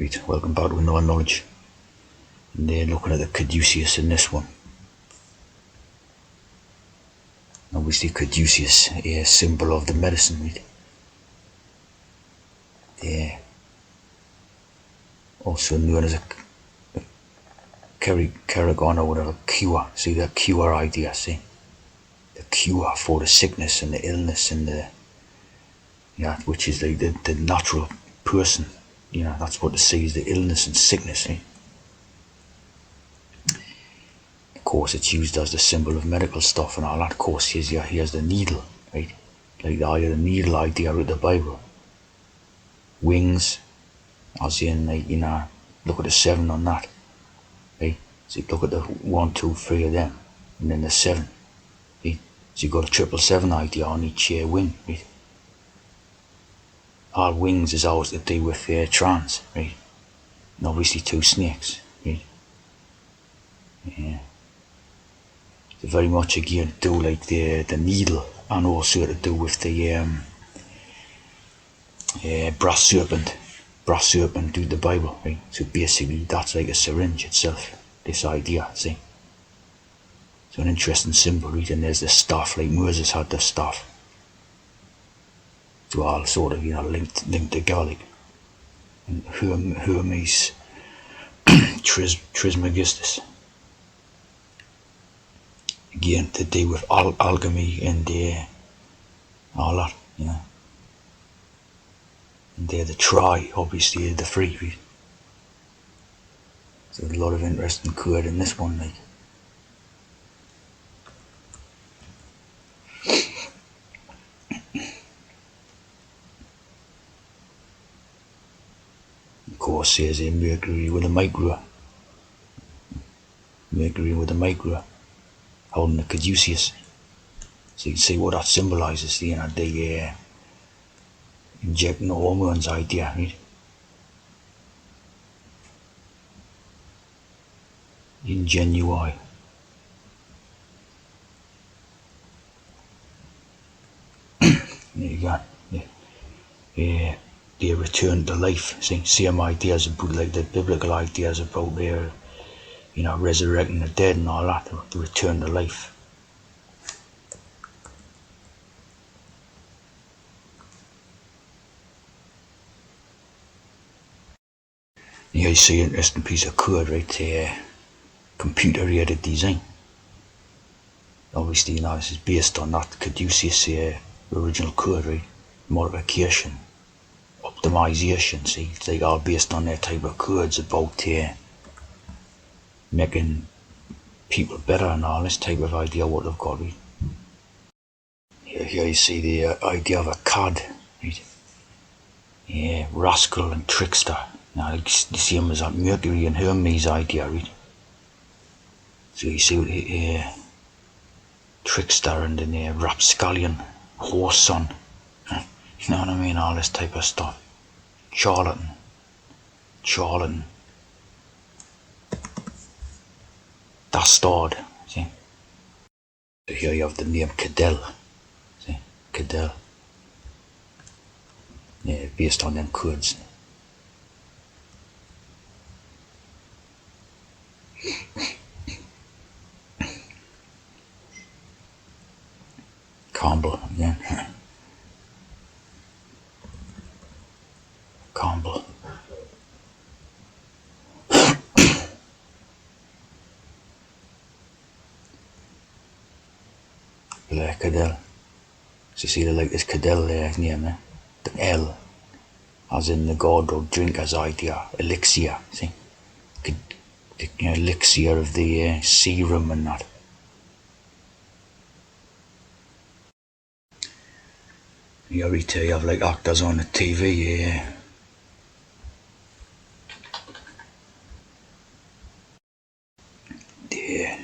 Right, welcome back to another knowledge. And they're looking at the caduceus in this one. Obviously caduceus is a symbol of the medicine, right? They're also known as a Kerrigan or whatever, cure. See that cure idea, see? The cure for the sickness and the illness and the, which is like the natural person. That's what they say is the illness and sickness, see? Of course, it's used as the symbol of medical stuff and all that. Of course, here's the needle, right? Like the needle idea with the Bible. Wings, as in, look at the 7 on that, right? So look at the 1, 2, 3 of them, and then the 7, right? So you've got a 777 idea on each wing, right? All wings is always to do with trans, right? And obviously 2 snakes, right? Yeah. So very much again to do like the needle, and also to do with the brass serpent do the Bible, right? So basically that's like a syringe itself, this idea, see? So an interesting symbol, right? And there's the staff, like Moses had the staff. So all sort of, linked together, like. And Hermes Trismegistus. Again, to do with alchemy and all that, And they're the try, obviously, the free, right? So a lot of interesting code in this one, like. Of course, there's a Mercury with a micro. Holding the caduceus. So you can see what that symbolises, the injecting the hormones idea, right? Ingenui. There you go. They return to life. Same ideas about like the biblical ideas about their, resurrecting the dead and all that, to return to life. Here you see an interesting piece of code, right? Computer-aided design. Obviously, this is based on that caduceus original code, right? Modification, optimization. See, it's like all based on that type of codes about making people better and all this type of idea what they've got, right? Here you see the idea of a cad, right? Rascal and trickster. Now it's the same as that Mercury and Hermes idea, right? So you see trickster and then rapscallion, whoreson, you know what I mean? All this type of stuff. Charlatan. Dastard, see? So here you have the name Cadell, see? Cadell. Yeah, based on them codes. Campbell again. Campbell. Cadell. So you see the like this Cadell name, the L, as in the god or drinker's idea, elixir, see? The elixir of the serum and that. You have like actors on the TV, the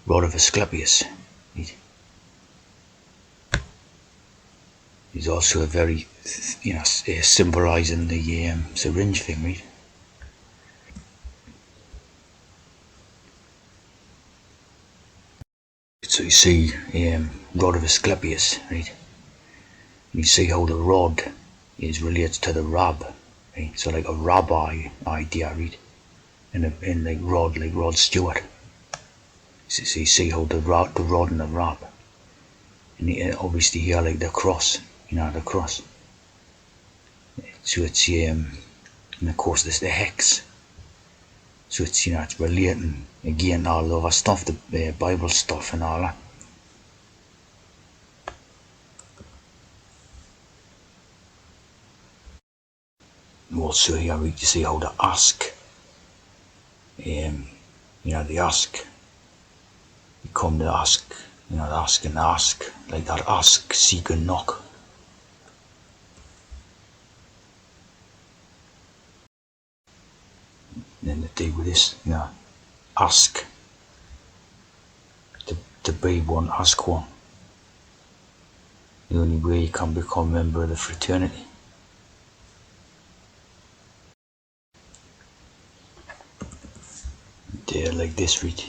rod of Asclepius. He's also a very, symbolising the syringe thing, right? So you see, rod of Asclepius, right? You see how the rod is related to the rab, right? So like a rabbi idea, right? In like Rod Stewart. So you see how the rod and the rab, and obviously here like the cross, the cross. So it's and of course there's the hex. So it's it's relating again all over stuff, the Bible stuff and all that. Also here we can see how the ask, the ask, you come to ask, the ask and ask, like that ask, seek and knock. And then the thing with this, ask, to be one, ask one. The only way you can become a member of the fraternity. They're like this, read.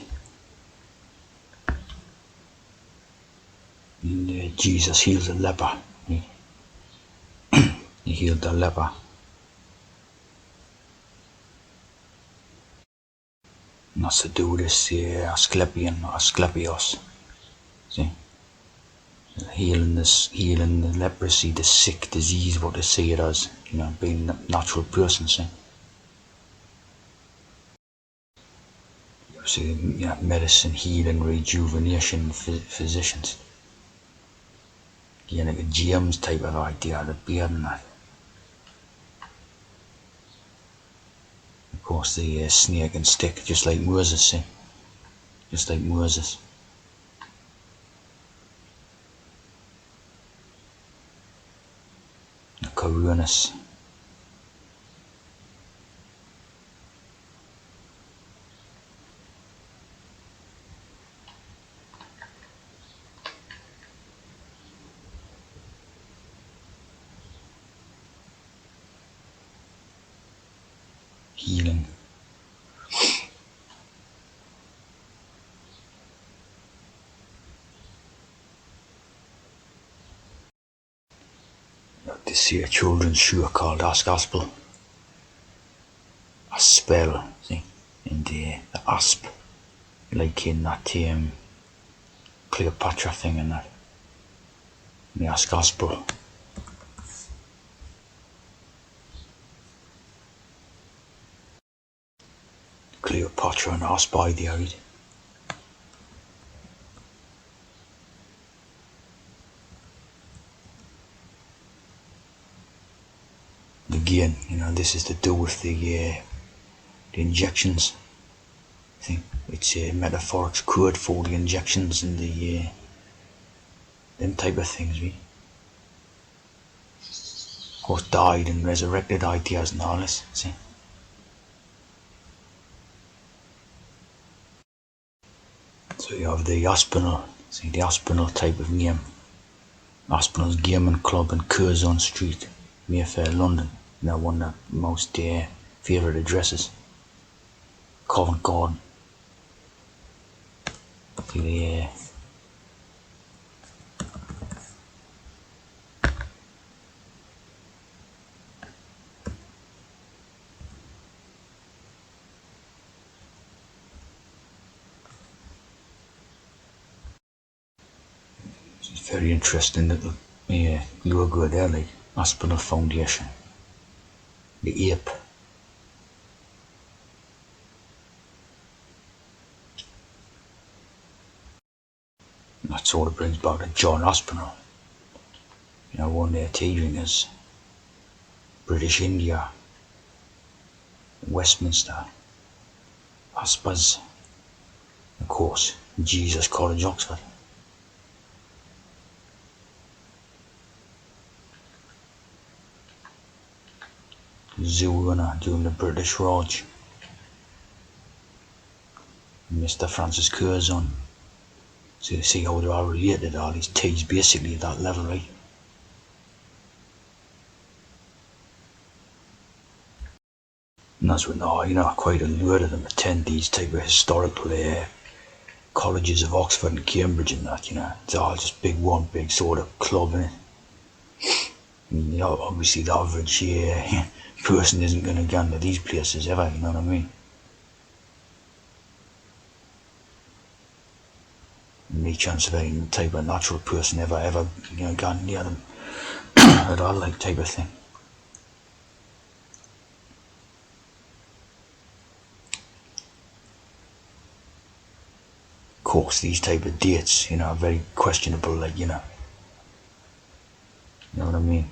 Jesus healed the leper. He healed the leper. And that's to do with this Asclepios. See? Healing the leprosy, the sick disease, what they say it as, being a natural person, see? So, medicine, healing, rejuvenation, physicians. Like a James type of idea, the beard and that. Of course, the snake and stick, just like Moses, see? Just like Moses. The Corunus. Healing. This here children's shoe called Gospel. A spell, see? And the asp, like in that Cleopatra thing and that. The Gospel. Cleopatra and asp idea, right? Again, this is to do with the injections. See, it's a metaphoric code for the injections and the them type of things, right? Of course, died and resurrected ideas and all this. See, so you have the Aspinall. See, the Aspinall type of name. Aspinall's Gaming Club in Curzon Street, Mayfair, London. One of the most favourite addresses. Covent Garden. See the it's very interesting little logo there, like Aspinall Foundation. The ape. That sort of brings back to John Aspinall. One of their teachings, British India, Westminster, Aspas, of course, Jesus College, Oxford. Zugana during the British Raj. Mr. Francis Curzon. So you see how they are related, all these T's basically at that level, right? And that's when, quite a lot of them attend these type of historical colleges of Oxford and Cambridge and that, It's all just one big sort of club in it. And, obviously the average person isn't going to get to these places ever, you know what I mean? Any chance of any type of natural person ever, gone near them at all, like type of thing. Of course, these type of dates, are very questionable, like, you know what I mean?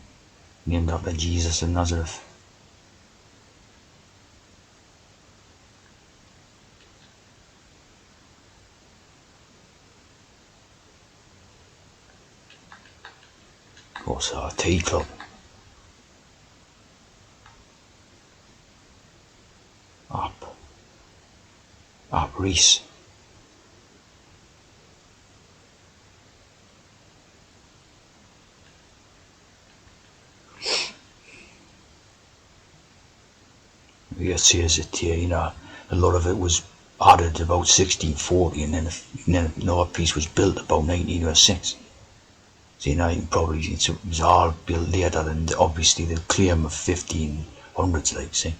Named after Jesus of Nazareth. Of course, our tea club. Up Reese. It says it here, a lot of it was added about 1640, and then another piece was built about 1906. So, you can probably, it was all built later than obviously the claim of 1500s, like, see.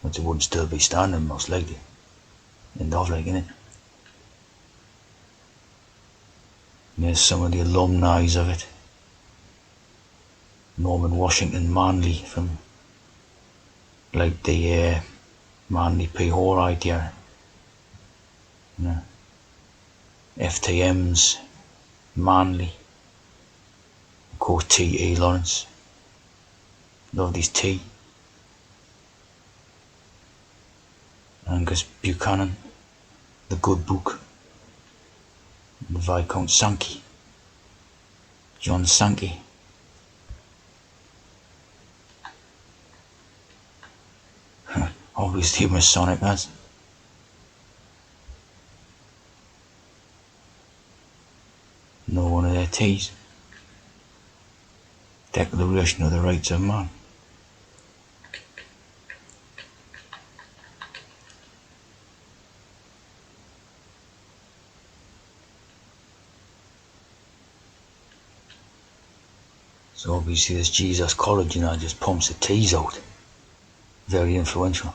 But it wouldn't still be standing, most likely. And off, like, innit? And there's some of the alumni of it. Norman Washington Manley from, like, the Manley P. Hall idea. FTM's Manley. Of course, T.E. Lawrence. Love these T. Angus Buchanan. The Good Book. The Viscount Sankey. John Sankey. Obviously Masonic as. No one of their T's. Declaration of the Rights of Man. So obviously this Jesus College, just pumps the T's out. Very influential.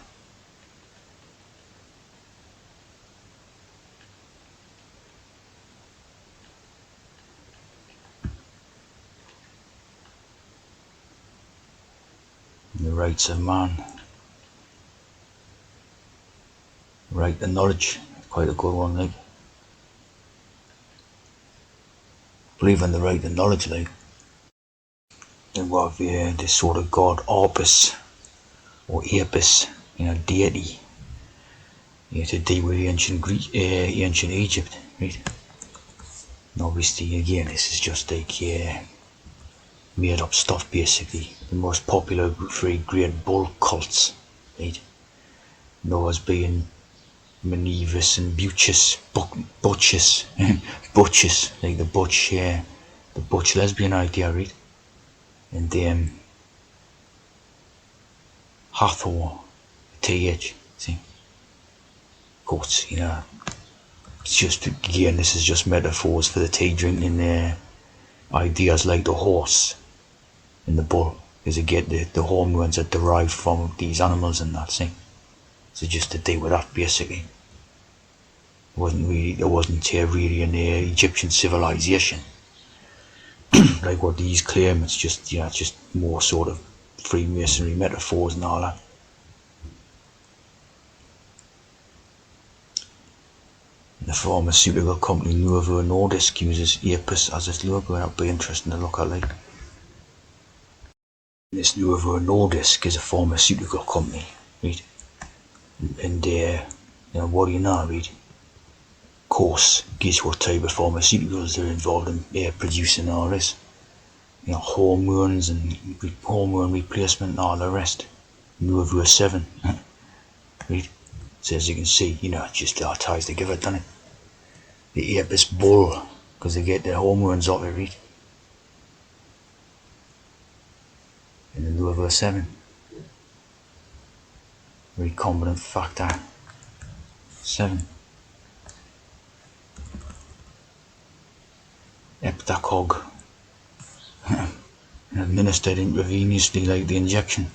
The Rights of Man. Right to knowledge. Quite a good one, like. Believe in the right to knowledge, like. And what this sort of god Orpus or Apis, deity, to deal with ancient ancient Egypt, right? And obviously, again, this is just like made up stuff, basically. The most popular three great bull cults, right? Those being Menevus and Butchus, Butchus, like the butch lesbian idea, right? And Hathor, TH, see? Of course, it's just, again, this is just metaphors for the tea drinking ideas like the horse and the bull, because again, the hormones are derived from these animals and that, see? So just to deal with that, basically. There wasn't really an Egyptian civilization like what these claim. It's just just more sort of Freemasonry metaphors and all that. The pharmaceutical company Novo Nordisk uses Apis as its logo. That'd be interesting to look at, like. This Novo Nordisk is a pharmaceutical company, right? And what do you know, right? Of course, guess what type of pharmaceuticals are involved in producing all this? Hormones and hormone replacement and all the rest. Novo 7, right? So as you can see, it just ties together, doesn't it? The Apis bull, because they get the hormones off it, right? And the Novo 7, recombinant factor 7. Eptacog, administered intravenously like the injection.